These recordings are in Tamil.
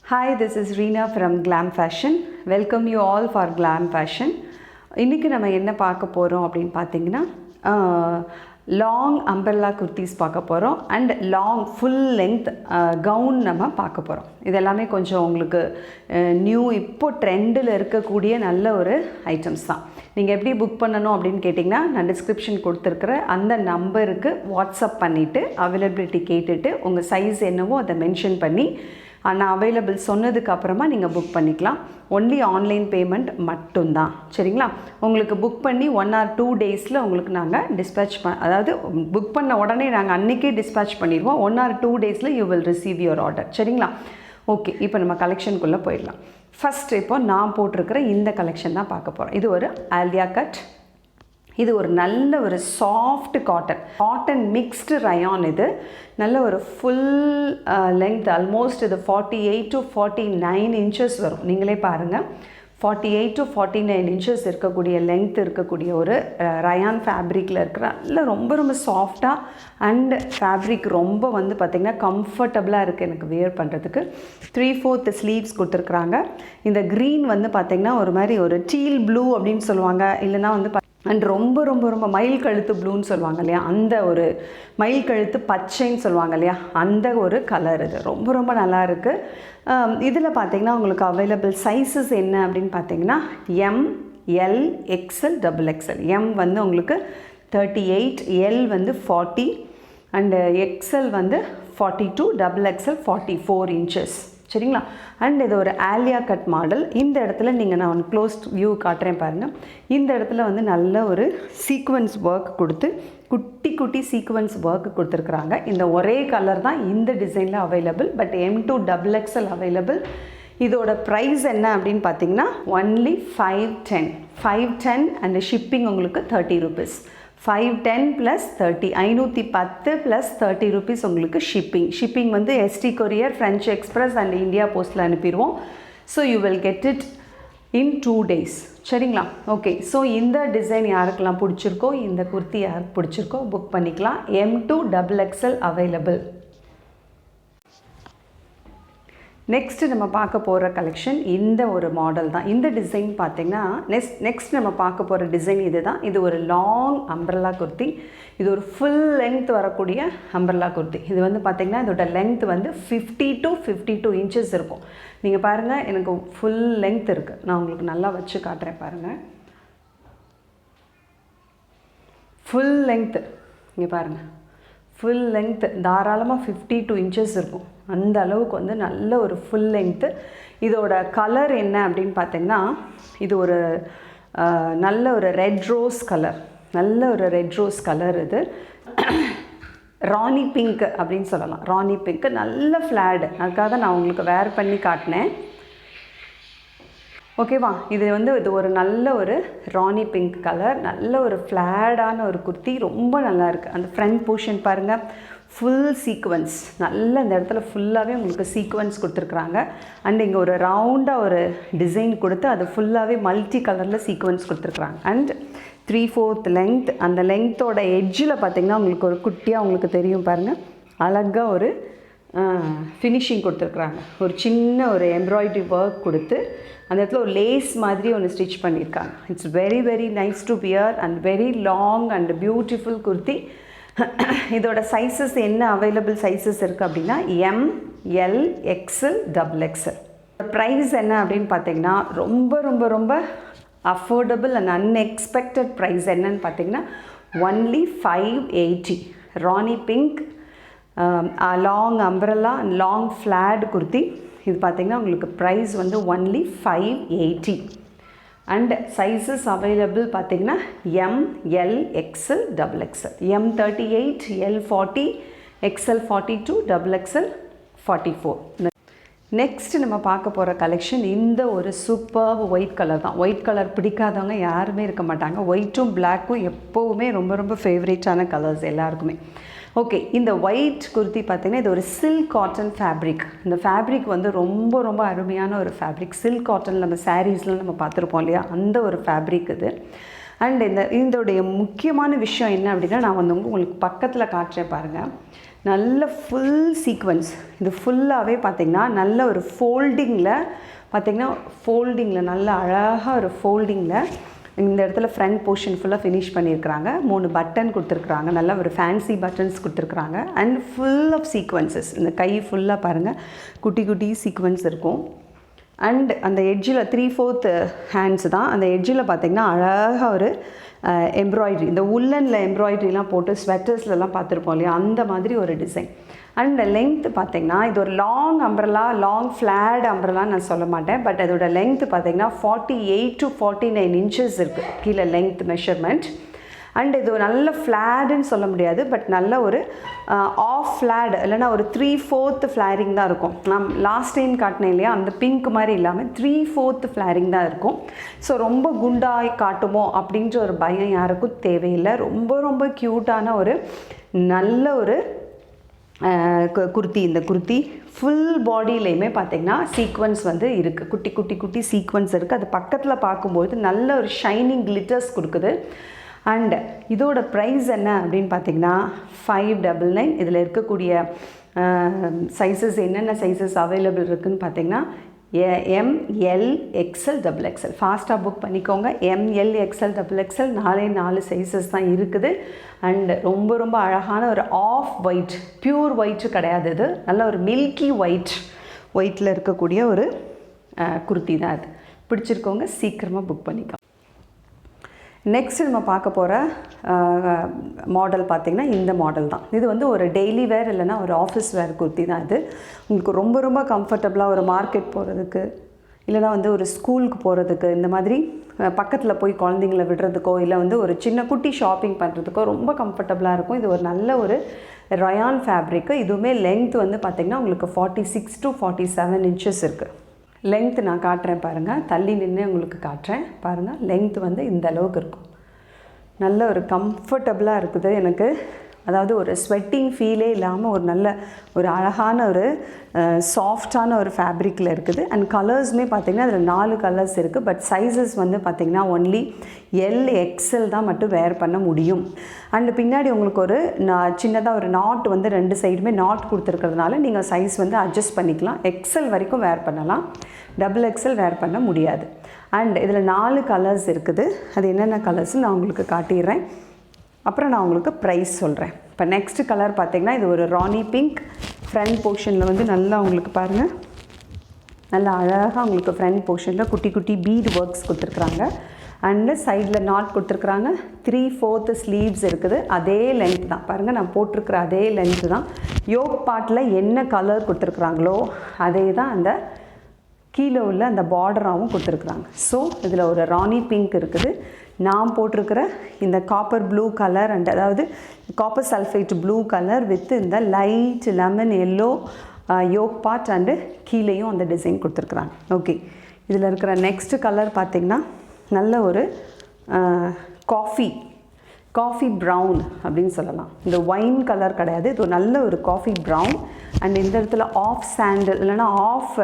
Hi, this is Reena from Glam Fashion. Welcome you all for Glam Fashion. இன்றைக்கி நம்ம என்ன பார்க்க போகிறோம் அப்படின்னு பார்த்தீங்கன்னா லாங் அம்பர்லா குர்த்திஸ் பார்க்க போகிறோம் and long full length gown நம்ம பார்க்க போகிறோம். இதெல்லாமே கொஞ்சம் உங்களுக்கு நியூ இப்போ ட்ரெண்டில் இருக்கக்கூடிய நல்ல ஒரு ஐட்டம்ஸ் தான். நீங்கள் எப்படி புக் பண்ணணும் அப்படின்னு கேட்டிங்கன்னா நான் டிஸ்கிரிப்ஷன் கொடுத்துருக்குற அந்த நம்பருக்கு வாட்ஸ்அப் பண்ணிவிட்டு அவைலபிலிட்டி கேட்டுட்டு உங்கள் சைஸ் என்னவோ அதை மென்ஷன் பண்ணி நான் அவைலபிள் சொன்னதுக்கு அப்புறமா நீங்கள் புக் பண்ணிக்கலாம். ஒன்லி ஆன்லைன் பேமெண்ட் மட்டும்தான், சரிங்களா? உங்களுக்கு புக் பண்ணி 1 or 2 days உங்களுக்கு நாங்கள் டிஸ்பேச் அதாவது புக் பண்ண உடனே நாங்கள் அன்றைக்கே டிஸ்பேச் பண்ணிடுவோம். 1 or 2 days you will receive your order, சரிங்களா? ஓகே, இப்போ நம்ம கலெக்ஷனுக்குள்ளே போயிடலாம். ஃபஸ்ட் இப்போ நான் போட்டிருக்கிற இந்த கலெக்ஷன் தான் பார்க்க போகிறோம். இது ஒரு ஆலியா கட். இது ஒரு நல்ல ஒரு சாஃப்ட் காட்டன் மிக்ஸ்டு ரயான். இது நல்ல ஒரு ஃபுல் லென்த், ஆல்மோஸ்ட் இது 48 to 49 inches வரும். நீங்களே பாருங்கள், 48 to 49 inches இருக்கக்கூடிய லென்த் இருக்கக்கூடிய ஒரு ரயான் ஃபேப்ரிக்கில் இருக்கிற நல்ல ரொம்ப சாஃப்டாக அண்ட் ஃபேப்ரிக் ரொம்ப பார்த்திங்கன்னா கம்ஃபர்டபுளாக இருக்குது எனக்கு வியர் பண்ணுறதுக்கு. 3/4 ஸ்லீவ்ஸ் கொடுத்துருக்குறாங்க. இந்த க்ரீன் பார்த்திங்கன்னா ஒரு மாதிரி ஒரு டீல் ப்ளூ அப்படின்னு சொல்லுவாங்க, இல்லைனா அண்ட் ரொம்ப மயில் கழுத்து ப்ளூன்னு சொல்லுவாங்க இல்லையா, அந்த ஒரு மயில் கழுத்து பச்சைன்னு சொல்லுவாங்க இல்லையா, அந்த ஒரு கலர். இது ரொம்ப நல்லா இருக்குது. இதில் பார்த்திங்கன்னா உங்களுக்கு அவைலபிள் சைஸஸ் என்ன அப்படின்னு பார்த்தீங்கன்னா M, L, XL, XXL. M உங்களுக்கு 38, L 40 and XL 42, XXL 44 inches, சரிங்களா? அண்ட் இது ஒரு ஆலியா கட் மாடல். இந்த இடத்துல நான் க்ளோஸ்ட் வியூ காட்டுறேன் பாருங்கள். இந்த இடத்துல நல்ல ஒரு சீக்வன்ஸ் ஒர்க் கொடுத்து குட்டி சீக்வன்ஸ் ஒர்க் கொடுத்துருக்குறாங்க. இந்த ஒரே கலர் தான் இந்த டிசைனில் available, but M to XXL available. இதோட ப்ரைஸ் என்ன அப்படின்னு பார்த்தீங்கன்னா ஒன்லி 510 அண்ட் ஷிப்பிங் உங்களுக்கு 30 rupees. 510 + 30, 510 + 30 rupees உங்களுக்கு shipping ST Courier, French Express and India போஸ்ட்டில் அனுப்பிடுவோம். So you will get it in 2 days, சரிங்களா? ஓகே, ஸோ இந்த டிசைன் யாருக்கெல்லாம் பிடிச்சிருக்கோ, இந்த குர்த்தி யாருக்கு பிடிச்சிருக்கோ புக் பண்ணிக்கலாம். M to XXL available. Next நம்ம பார்க்க போகிற கலெக்ஷன் இந்த ஒரு மாடல் தான். இந்த டிசைன் பார்த்திங்கன்னா நெக்ஸ்ட் நம்ம பார்க்க போகிற டிசைன் இது தான். இது ஒரு லாங் அம்பர்லா குர்த்தி. இது ஒரு ஃபுல் லென்த் வரக்கூடிய அம்பர்லா குர்த்தி. இது பார்த்திங்கன்னா இதோட லென்த் 50 to 52 inches இருக்கும். நீங்கள் பாருங்கள், எனக்கு ஃபுல் லென்த் இருக்குது. நான் உங்களுக்கு நல்லா வச்சு காட்டுறேன் பாருங்கள். ஃபுல் லென்த்து இங்கே பாருங்கள், ஃபுல் லென்த்து தாராளமாக 52 inches இருக்கும். அந்த அளவுக்கு நல்ல ஒரு ஃபுல் லென்த்து. இதோட கலர் என்ன அப்படின்னு பார்த்தீங்கன்னா இது ஒரு நல்ல ஒரு ரெட் ரோஸ் கலர். இது ராணி பிங்க் அப்படின்னு சொல்லலாம். ராணி பிங்க் நல்ல ஃப்ளாடு, அதுக்காக நான் உங்களுக்கு வேர் பண்ணி காட்டினேன். ஓகேவா? இது இது ஒரு நல்ல ஒரு ராணி பிங்க் கலர், நல்ல ஒரு ஃப்ளாடான ஒரு குர்த்தி, ரொம்ப நல்லா இருக்குது. அந்த ஃப்ரண்ட் போர்ஷன் பாருங்கள், ஃபுல் சீக்வன்ஸ், நல்ல இந்த இடத்துல ஃபுல்லாகவே உங்களுக்கு சீக்வன்ஸ் கொடுத்துருக்குறாங்க. அண்ட் இங்கே ஒரு ரவுண்டாக ஒரு டிசைன் கொடுத்து அது ஃபுல்லாகவே மல்டி கலரில் சீக்வன்ஸ் கொடுத்துருக்குறாங்க. And 3/4 length. அந்த லென்த்தோட எட்ஜில் பார்த்திங்கன்னா உங்களுக்கு ஒரு குட்டியாக உங்களுக்கு தெரியும் பாருங்கள், அழகாக ஒரு ஃபினிஷிங் கொடுத்துருக்குறாங்க. ஒரு சின்ன ஒரு எம்ப்ராய்டரி ஒர்க் கொடுத்து அந்த இடத்துல ஒரு லேஸ் மாதிரி ஒன்று ஸ்டிச் பண்ணியிருக்காங்க. It's very nice to wear and very long and beautiful kurti. இதோட சைஸஸ் என்ன அவைலபிள் சைஸஸ் இருக்குது அப்படின்னா M, L, XL, XXL. Price என்ன அப்படின்னு பார்த்தீங்கன்னா ரொம்ப அஃபோர்டபுள் அண்ட் அன்எக்ஸ்பெக்டட் ப்ரைஸ் என்னன்னு பார்த்தீங்கன்னா only 580. Rani pink long umbrella and long flat kurti. இது பார்த்திங்கன்னா உங்களுக்கு price only 580. And sizes available பார்த்திங்கன்னா M, L, XL, XXL. M 38, L 40, XL 42, XXL 44. Next நம்ம பார்க்க போகிற கலெக்ஷன் இந்த ஒரு சூப்பர் ஒயிட் கலர் தான். ஒயிட் கலர் பிடிக்காதவங்க யாருமே இருக்க மாட்டாங்க. ஒயிட்டும் பிளாக்கும் எப்போவுமே ரொம்ப ஃபேவரேட்டான கலர்ஸ் எல்லாருக்குமே. ஓகே, இந்த ஒயிட் குர்த்தி பார்த்திங்கன்னா இது ஒரு சில்க் காட்டன் ஃபேப்ரிக். இந்த ஃபேப்ரிக் ரொம்ப அருமையான ஒரு ஃபேப்ரிக். சில்க் காட்டன் நம்ம சாரீஸ்லாம் நம்ம பார்த்துருப்போம் இல்லையா, அந்த ஒரு ஃபேப்ரிக் இது. அண்ட் இதோடைய முக்கியமான விஷயம் என்ன அப்படின்னா நான் உங்களுக்கு பக்கத்தில் காட்டுறேன் பாருங்கள். நல்ல ஃபுல் சீக்வன்ஸ். இது ஃபுல்லாகவே பார்த்திங்கன்னா நல்ல ஒரு ஃபோல்டிங்கில் நல்ல அழகாக ஒரு ஃபோல்டிங்கில் இந்த இடத்துல ஃப்ரண்ட் போர்ஷன் ஃபுல்லாக ஃபினிஷ் பண்ணியிருக்கிறாங்க. 3 பட்டன் கொடுத்துருக்குறாங்க, நல்ல ஒரு ஃபேன்சி பட்டன்ஸ் கொடுத்துருக்குறாங்க. And full of sequences. இந்த கை ஃபுல்லாக பாருங்கள், குட்டி குட்டி சீக்வன்ஸ் இருக்கும். அண்ட் அந்த எட்ஜில் 3/4 ஹேண்ட்ஸ் தான். அந்த எட்ஜில் பார்த்திங்கன்னா அழகாக ஒரு எம்ப்ராய்ட்ரி, இந்த உள்ளனில் எம்ப்ராய்ட்ரிலாம் போட்டு ஸ்வெட்டர்ஸ்லலாம் பார்த்துருப்போம் இல்லையா, அந்த மாதிரி ஒரு டிசைன். அண்ட் லென்த்து பார்த்திங்கன்னா இது ஒரு லாங் அம்ப்ரெல்லா, லாங் ஃப்ளாட் அம்ப்ரெல்லான்னு நான் சொல்ல மாட்டேன். பட் அதோட லென்த்து பார்த்திங்கன்னா 48 to 49 inches இருக்குது கீழே லென்த் மெஷர்மெண்ட். அண்ட் இது நல்ல ஃப்ளாடுன்னு சொல்ல முடியாது, பட் நல்ல ஒரு ஆஃப் ஃப்ளாட் இல்லைனா ஒரு 3/4 ஃப்ளாரிங் தான் இருக்கும். நான் லாஸ்ட் டைம் காட்டினேன் இல்லையா, அந்த பிங்க் மாதிரி இல்லாமல் 3/4 ஃப்ளாரிங் தான் இருக்கும். ஸோ ரொம்ப குண்டாய் காட்டுமோ அப்படின்ற ஒரு பயம் யாருக்கும் தேவையில்லை. ரொம்ப ரொம்ப க்யூட்டான ஒரு நல்ல ஒரு குர்த்தி. இந்த குர்த்தி ஃபுல் பாடியிலையுமே பார்த்திங்கன்னா சீக்வன்ஸ் வந்து இருக்குது, குட்டி குட்டி குட்டி சீக்வன்ஸ் இருக்குது. அது பக்கத்தில் பார்க்கும்போது நல்ல ஒரு ஷைனிங் கிளிட்டர்ஸ் கொடுக்குது. அண்ட் இதோட ப்ரைஸ் என்ன அப்படின்னு பார்த்திங்கன்னா 599. இதில் இருக்கக்கூடிய சைஸஸ் என்னென்ன சைஸஸ் அவைலபிள் இருக்குதுன்னு பார்த்திங்கன்னா ML XL XXL. ஃபாஸ்ட்டாக புக் பண்ணிக்கோங்க. ML XL XXL 4 சைஸஸ் தான் இருக்குது. அண்ட் ரொம்ப ரொம்ப அழகான ஒரு ஆஃப் ஒயிட், பியூர் ஒயிட்டு கிடையாது, இது நல்ல ஒரு மில்கி ஒயிட்டில் இருக்கக்கூடிய ஒரு குர்த்தி தான் அது. பிடிச்சிருக்கோங்க, சீக்கிரமாக புக் பண்ணிக்கோங்க. நெக்ஸ்ட் நம்ம பார்க்க போகிற மாடல் பார்த்திங்கன்னா இந்த மாடல் தான். இது வந்து ஒரு டெய்லி வேர் இல்லைனா ஒரு ஆஃபீஸ் வேர் குர்த்தி தான். இது உங்களுக்கு ரொம்ப ரொம்ப கம்ஃபர்டபுளாக ஒரு மார்க்கெட் போகிறதுக்கு இல்லைனா வந்து ஒரு ஸ்கூலுக்கு போகிறதுக்கு, இந்த மாதிரி பக்கத்தில் போய் குழந்தைங்கள விடுறதுக்கோ இல்லை வந்து ஒரு சின்ன குட்டி ஷாப்பிங் பண்ணுறதுக்கோ ரொம்ப கம்ஃபர்டபுளாக இருக்கும். இது ஒரு நல்ல ஒரு ரயான் ஃபேப்ரிக்கு. இதுவுமே லென்த் வந்து பார்த்திங்கன்னா உங்களுக்கு 46 to 47 inches இருக்குது. லென்த்து நான் காட்டுறேன் பாருங்கள், தள்ளி நின்று உங்களுக்கு காட்டுறேன் பாருங்கள். லென்த்து வந்து இந்த அளவுக்கு இருக்கும். நல்ல ஒரு கம்ஃபர்டபுளாக இருக்குது எனக்கு. அதாவது ஒரு ஸ்வெட்டிங் ஃபீலே இல்லாமல் ஒரு நல்ல ஒரு அழகான ஒரு சாஃப்டான ஒரு ஃபேப்ரிக்கில் இருக்குது. அண்ட் கலர்ஸுமே பார்த்திங்கன்னா அதில் 4 கலர்ஸ் இருக்குது. பட் சைஸஸ் வந்து பார்த்திங்கன்னா ஒன்லி L XL தான் மட்டும் வேர் பண்ண முடியும். அண்டு பின்னாடி உங்களுக்கு ஒரு சின்னதாக ஒரு நாட் வந்து 2 சைடுமே நாட் கொடுத்துருக்கிறதுனால நீங்கள் சைஸ் வந்து அட்ஜஸ்ட் பண்ணிக்கலாம். XL வரைக்கும் வேர் பண்ணலாம், XXL வேர் பண்ண முடியாது. அண்ட் இதில் 4 கலர்ஸ் இருக்குது. அது என்னென்ன கலர்ஸ்ன்னு நான் உங்களுக்கு காட்டிடுறேன், அப்புறம் நான் உங்களுக்கு ப்ரைஸ் சொல்கிறேன். இப்போ நெக்ஸ்ட் கலர் பார்த்திங்கன்னா இது ஒரு ராணி பிங்க். ஃப்ரண்ட் போர்ஷனில் வந்து நல்லா உங்களுக்கு பாருங்கள், நல்லா அழகாக உங்களுக்கு ஃப்ரண்ட் போர்ஷனில் குட்டி குட்டி பீட் ஒர்க்ஸ் கொடுத்துருக்குறாங்க. அண்டு சைடில் நாட் கொடுத்துருக்குறாங்க. 3/4 ஸ்லீவ்ஸ் இருக்குது. அதே லென்த் தான் பாருங்கள், நான் போட்டிருக்கிற அதே லென்த்து தான். யோக் பார்ட்டில் என்ன கலர் கொடுத்துருக்குறாங்களோ அதே தான் அந்த கீழே உள்ள அந்த பார்டராகவும் கொடுத்துருக்குறாங்க. ஸோ இதில் ஒரு ராணி பிங்க் இருக்குது. நான் போட்டிருக்கிற இந்த காப்பர் ப்ளூ கலர் அண்ட் அதாவது copper sulphate blue colour with இந்த light lemon yellow yoke part and கீழேயும் அந்த டிசைன் கொடுத்துருக்குறாங்க. ஓகே, இதில் இருக்கிற நெக்ஸ்ட் கலர் பார்த்திங்கன்னா நல்ல ஒரு காஃபி ப்ரௌன் அப்படின்னு சொல்லலாம். இந்த ஒயின் கலர் கிடையாது, இது நல்ல ஒரு காஃபி ப்ரௌன். அண்ட் இந்த இடத்துல ஆஃப் சாண்டில் இல்லைனா ஆஃப்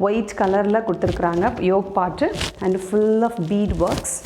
ஒயிட் கலரில் கொடுத்துருக்குறாங்க yoke part. And full of bead works.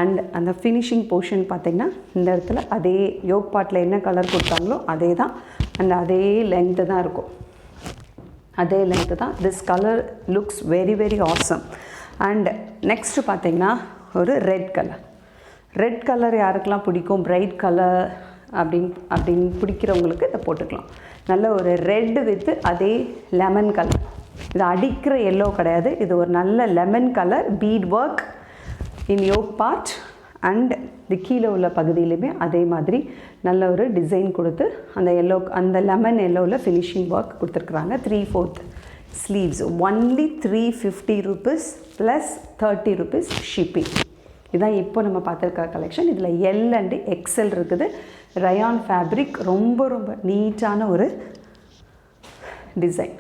And அந்த ஃபினிஷிங் போர்ஷன் பார்த்திங்கன்னா இந்த இடத்துல அதே யோக் பார்ட்டில் என்ன கலர் கொடுத்தாங்களோ அதே தான். அண்ட் அதே லென்த்து தான் இருக்கும், அதே லென்த்து தான். This colour looks very very awesome. And next பார்த்திங்கன்னா ஒரு ரெட் கலர் யாருக்கெல்லாம் பிடிக்கும், பிரைட் கலர் அப்படின்னு பிடிக்கிறவங்களுக்கு இதை போட்டுக்கலாம். நல்ல ஒரு ரெட் வித் அதே லெமன் கலர். இது அடிக்கிற எல்லோ கிடையாது, இது ஒரு நல்ல lemon colour bead work in yoke part. And இந்த கீழே உள்ள பகுதியிலுமே அதே மாதிரி நல்ல ஒரு டிசைன் கொடுத்து அந்த லெமன் எல்லோவில் ஃபினிஷிங் ஒர்க் கொடுத்துருக்குறாங்க. 3/4 sleeves. Only 350 rupees plus 30 rupees shipping. இதுதான் இப்போ நம்ம பார்த்துருக்க கலெக்ஷன். இதில் L அண்டு XL இருக்குது. ரயான் ஃபேப்ரிக், ரொம்ப ரொம்ப நீட்டான ஒரு டிசைன்.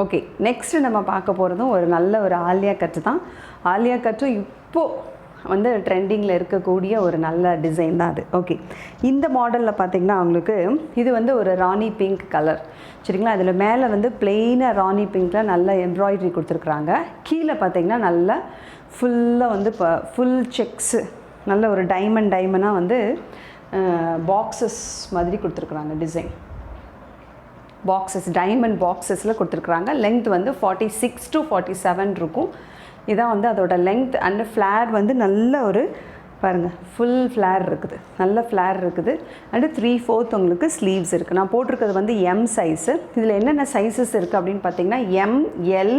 ஓகே, நெக்ஸ்ட்டு நம்ம பார்க்க போகிறதும் ஒரு நல்ல ஒரு ஆலியா கட்டு தான். ஆலியா கட்டும் இப்போது வந்து ட்ரெண்டிங்கில் இருக்கக்கூடிய ஒரு நல்ல டிசைன் தான் அது. ஓகே, இந்த மாடலில் பார்த்திங்கன்னா அவங்களுக்கு இது வந்து ஒரு ராணி பிங்க் கலர், சரிங்களா. அதில் மேலே வந்து பிளெயினாக ராணி பிங்க்கில் நல்ல எம்ப்ராய்டரி கொடுத்துருக்குறாங்க. கீழே பார்த்திங்கன்னா நல்ல ஃபுல்லாக வந்து இப்போ ஃபுல் செக்ஸு நல்ல ஒரு டைமண்டாக வந்து பாக்ஸஸ் மாதிரி கொடுத்துருக்குறாங்க டிசைன். பாக்ஸஸ் டைமண்ட் பாக்ஸஸில் கொடுத்துருக்குறாங்க. லென்த் வந்து 46 to 47 இருக்கும். இதான் வந்து அதோட லென்த். அண்ட் ஃப்ளேர் வந்து நல்ல ஒரு பாருங்கள் ஃபுல் ஃப்ளேர் இருக்குது, நல்ல ஃப்ளேர் இருக்குது. அண்டு 3/4 உங்களுக்கு ஸ்லீவ்ஸ் இருக்குது. நான் போட்டிருக்கிறது வந்து எம் சைஸு. இதில் என்னென்ன சைஸஸ் இருக்குது அப்படின்னு பார்த்தீங்கன்னா எம், எல்,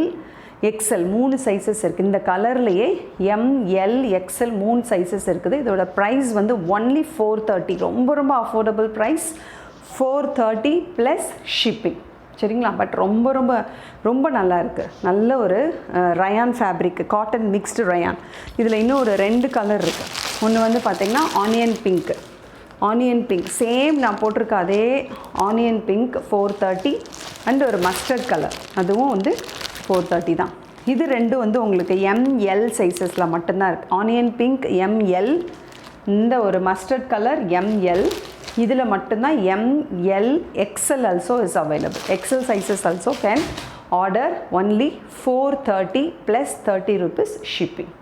எக்ஸ்எல் 3 சைஸஸ் இருக்குது. இந்த கலர்லேயே எம், எல், எக்ஸ்எல் 3 சைஸஸ் இருக்குது. இதோட ப்ரைஸ் வந்து ஒன்லி 430. ரொம்ப ரொம்ப அஃபோர்டபுள் ப்ரைஸ், 430 ப்ளஸ் ஷிப்பிங். சரிங்களா? பட் ரொம்ப ரொம்ப ரொம்ப நல்லா இருக்குது. நல்ல ஒரு rayon fabric, cotton mixed rayon. இதில் இன்னும் ஒரு 2 கலர் இருக்குது. ஒன்று வந்து பார்த்திங்கன்னா ஆனியன் பிங்க் சேம் நான் போட்டிருக்க அதே ஆனியன் பிங்க் 430. அண்ட் ஒரு மஸ்டர்ட் கலர், அதுவும் வந்து 430 தான். இது 2 வந்து உங்களுக்கு எம்எல் சைஸஸில் மட்டும்தான் இருக்குது. ஆனியன் பிங்க் எம்எல், இந்த ஒரு மஸ்டர்ட் கலர் எம்எல். இதில் மட்டும்தான் ML, XL also is available. XL sizes also can order. Only 430 plus 30 rupees shipping.